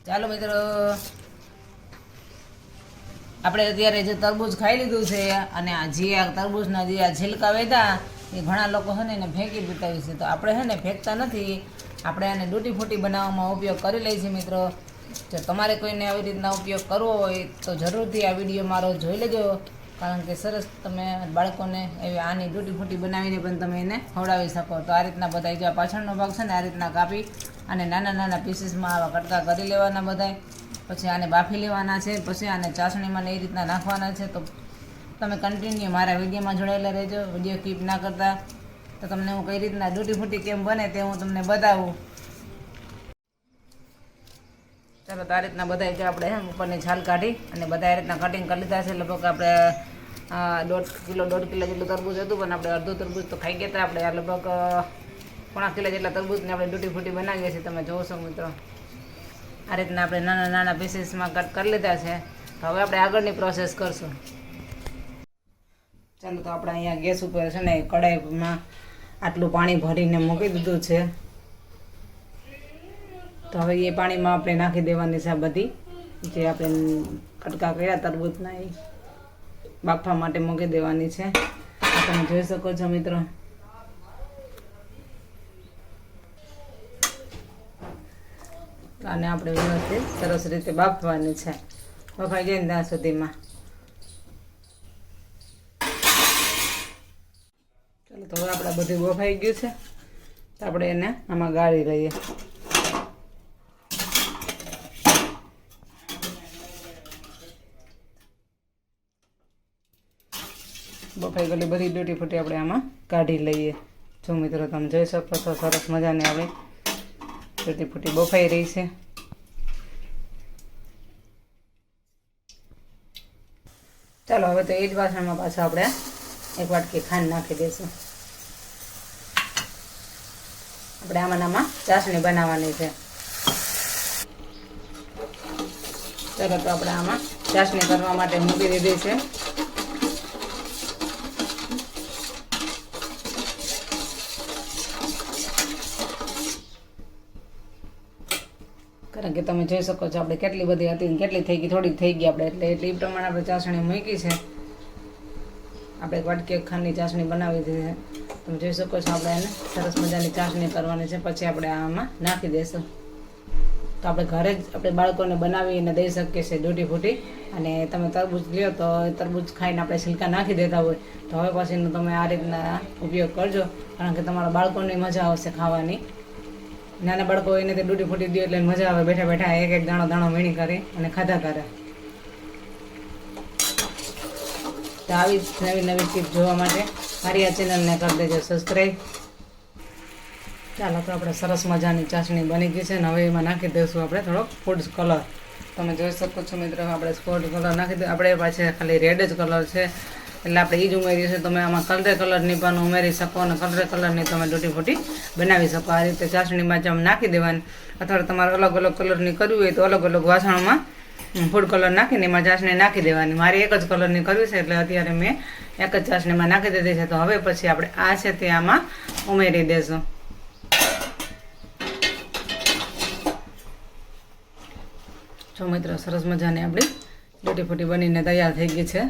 ચાલો મિત્રો, આપણે અત્યારે જે તરબૂચ ખાઈ લીધું છે અને આ તરબૂચના જે આ છિલકા વેધા એ ઘણા લોકો છે ને એને ફેંકી દેતા હોય છે. તો આપણે છે ને ફેંકતા નથી, આપણે આને ડૂટી ફૂટી બનાવવામાં ઉપયોગ કરી લઈએ છીએ. મિત્રો, જો તમારે કોઈને આવી રીતના ઉપયોગ કરવો હોય તો જરૂરથી આ વિડીયો મારો જોઈ લેજો, કારણ કે સરસ તમે બાળકોને એવી આની ડૂટી ફૂટી બનાવીને પણ તમે એને ખવડાવી શકો. તો આ રીતના બધા જો પાછળનો ભાગ છે ને આ રીતના કાપી અને નાના નાના પીસીસમાં આવા કટકા કરી લેવાના બધાય. પછી આને બાફી લેવાના છે, પછી આને ચાસણીમાં એ રીતના નાખવાના છે. તો તમે કન્ટિન્યુ મારા વિડીયોમાં જોડાયેલા રહેજો, વિડીયો કીપ ના કરતા. તો તમને હું કઈ રીતના ડૂટી ફૂટી કેમ બને તે હું તમને બતાવું. ચાલો, તો આ રીતના બધા જો આપણે ઉપરની છાલ કાઢી અને બધા આ રીતના કટિંગ કરી લીધા છે. લગભગ આપણે 1.5 કિલો જેટલું તરબૂચ હતું, પણ આપણે અડધું તરબૂચ તો ખાઈ ગયા હતા. આપણે આ લગભગ 1.5 કિલો જેટલા તરબૂચને આપણે ડૂટી ફૂટી બનાવીએ છીએ. તમે જોવો છો મિત્રો, આ રીતના આપણે નાના નાના પીસીસમાં કટ કરી લીધા છે. તો હવે આપણે આગળની પ્રોસેસ કરશું. ચાલો, તો આપણે અહીંયા ગેસ ઉપર છે ને કઢાઈમાં આટલું પાણી ભરીને મૂકી દીધું છે. તો હવે એ પાણીમાં આપણે નાખી દેવાની છે આ બધી જે આપણે કટકા કર્યા તરબૂચના, એ બાફવા માટે મૂકી દેવાની છે. તમે જોઈ શકો છો મિત્રો. આને આપણે વ્યવસ્થિત સરસ રીતે બાફવાની છે, બફાઈ જાય ને ત્યાં સુધીમાં. ચાલો, તો હવે આપણે બધું બફાઈ ગયું છે, તો આપણે એને આમાં ગાળી લઈએ. બફાઈ ગયેલી બધી ડૂટી ફૂટી આપણે આમાં કાઢી લઈએ. જો મિત્રો, તમે જોઈ શકો છો સરસ મજાની આપણે ડૂટી ફૂટી બફાઈ રહી છે. ચાલો, હવે તો એ જ વાસણમાં પાછું આપણે 1 વાટકી ખાંડ નાખી દઈશું. આપણે આમાં ચાસણી બનાવવાની છે. ચાલો, તો આપણે આમાં ચાસણી કરવા માટે મૂકી દીધી છે. કારણ કે તમે જોઈ શકો છો આપણે કેટલી બધી હતી, કેટલી થઈ ગઈ, થોડીક થઈ ગઈ આપણે, એટલે એ પ્રમાણે આપણે ચાસણી મૂકી છે. આપણે 1 વાટકી ખાંડની ચાસણી બનાવી દીધી છે. તમે જોઈ શકો છો આપણે એને સરસ મજાની ચાસણી કરવાની છે. પછી આપણે આમાં નાખી દઈશું. તો આપણે ઘરે જ આપણે બાળકોને બનાવીને દઈ શકીએ છીએ ડૂટી ફૂટી. અને તમે તરબૂચ લ્યો તો તરબૂચ ખાઈને આપણે છિલકા નાખી દેતા હોય, તો હવે પછીનો તમે આ રીતના ઉપયોગ કરજો, કારણ કે તમારા બાળકોને મજા આવશે ખાવાની. નાના બાળકો હોય ને તે ડૂટી ફૂટી દો એટલે મજા આવે, બેઠા બેઠા એક એક દાણો વીણી કરી અને ખાધા કરે. તો આવી નવી નવી ટીપ જોવા માટે મારી આ ચેનલને કરી દેજો સબસ્ક્રાઈબ. ચાલો, તો આપણે સરસ મજાની ચાસણી બની ગઈ છે. ને હવે એમાં નાખી દઈશું આપણે થોડોક ફૂડ કલર. તમે જોઈ શકો છો મિત્રો, આપણે ફૂડ કલર નાખી દઈએ. આપણે પાછળ ખાલી રેડ જ કલર છે એટલે આપણે એ જ ઉમેરીશું. તમે આમાં કલરે કલરની પણ ઉમેરી શકો અને કલરે કલરની તમે ડૂટી ફૂટી બનાવી શકો. આ રીતે ચાસણીમાં જેમ નાખી દેવાની, અથવા તમારે અલગ અલગ કલરની કરવી હોય તો અલગ અલગ વાસણમાં ફૂડ કલર નાખીને એમાં ચાસણી નાખી દેવાની. મારે એક જ કલરની કરવી છે એટલે અત્યારે મેં એક જ ચાસણીમાં નાખી દીધી છે. તો હવે પછી આપણે આ છે તે આમાં ઉમેરી દેશું. જો મિત્રો, સરસ મજાની આપણી ડૂટી ફૂટી બનીને તૈયાર થઈ ગઈ છે.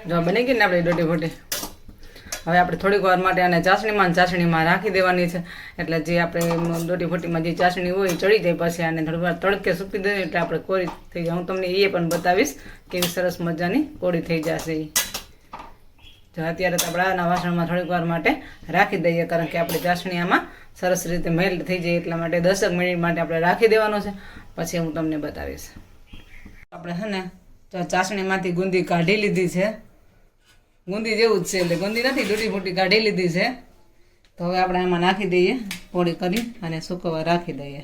જો બની ગઈ ને આપણી ડૂટી ફૂટી. હવે આપણે થોડીક વાર માટે આને ચાસણીમાં રાખી દેવાની છે. એટલે જે આપણે ડૂટી ફૂટીમાં જે ચાસણી હોય એ ચડી જાય. પછી આને થોડી વાર તડકે સૂકી દઈએ એટલે આપણે કોરી થઈ જાય. હું તમને એ પણ બતાવીશ કેવી સરસ મજાની કોરી થઈ જશે એ. જો અત્યારે તો આપણે આના વાસણમાં થોડીક વાર માટે રાખી દઈએ, કારણ કે આપણે ચાસણી આમાં સરસ રીતે મેલ્ટ થઈ જાય. એટલા માટે 10 મિનિટ માટે આપણે રાખી દેવાનું છે. પછી હું તમને બતાવીશ. આપણે છે ને ચાસણીમાંથી ગુંદી કાઢી લીધી છે. ગુંદી જેવું જ છે, એટલે ગુંદી નથી, ડૂટી ફૂટી કાઢી લીધી છે. તો હવે આપણે આમાં નાખી દઈએ, પોળી કરી અને સૂકવવા રાખી દઈએ.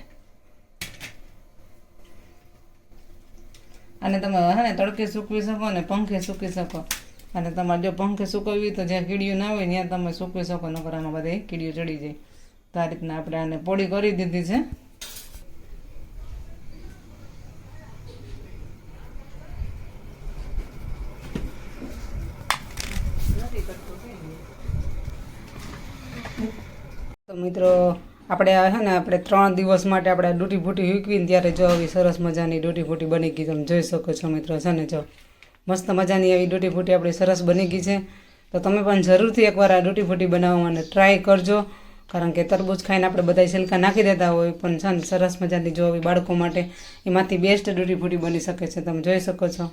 અને તમે હે ને તડકે સૂકવી શકો ને પંખે સૂકવી શકો. અને તમારે જો પંખે સૂકવવી તો જ્યાં કીડીયું ના હોય ત્યાં તમે સૂકવી શકો, નકર આમાં બધે કીડીયું ચડી જાય. તો આ રીતના આપણે આને પોળી કરી દીધી છે. તો મિત્રો આપણે આ છે ને આપણે 3 દિવસ માટે આપણે ડૂટી ફૂટી હૂકવીને ત્યારે જો આવી સરસ મજાની ડૂટી ફૂટી બની ગઈ. તમે જોઈ શકો છો મિત્રો છે ને, જો મસ્ત મજાની આવી ડૂટી ફૂટી આપણી સરસ બની ગઈ છે. તો તમે પણ જરૂરથી એકવાર આ ડૂટી ફૂટી બનાવવાને ટ્રાય કરજો, કારણ કે તરબૂચ ખાઈને આપણે બધા છિલકા નાખી દેતા હોય, પણ છે ને સરસ મજાની જો આવી બાળકો માટે એમાંથી બેસ્ટ ડૂટી ફૂટી બની શકે છે. તમે જોઈ શકો છો.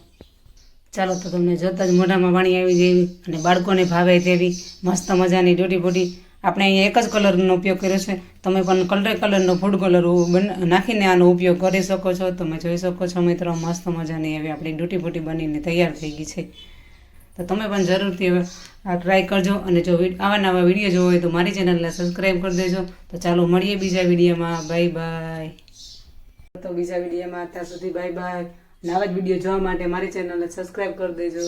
ચાલો તો તમને જોતાં જ મોઢામાં પાણી આવી જેવી અને બાળકોને ભાવે તેવી મસ્ત મજાની ડૂટી ફૂટી આપણે અહીંયા એક જ કલરનો ઉપયોગ કર્યો છે. તમે પણ કલરનો ફૂડ કલર નાખીને આનો ઉપયોગ કરી શકો છો. તમે જોઈ શકો છો મિત્રો, મસ્ત મજાની એવી આપણી ડૂટી ફૂટી બનીને તૈયાર થઈ ગઈ છે. તો તમે પણ જરૂરથી આ ટ્રાય કરજો, અને જો આવા નવા વિડીયો જોવો હોય તો મારી ચેનલને સબસ્ક્રાઈબ કરી દેજો. તો ચાલો મળીએ બીજા વિડીયોમાં. Bye bye. તો બીજા વિડીયોમાં ત્યાં સુધી બાય બાય. અને આવા જ વિડીયો જોવા માટે મારી ચેનલને સબસ્ક્રાઈબ કરી દેજો.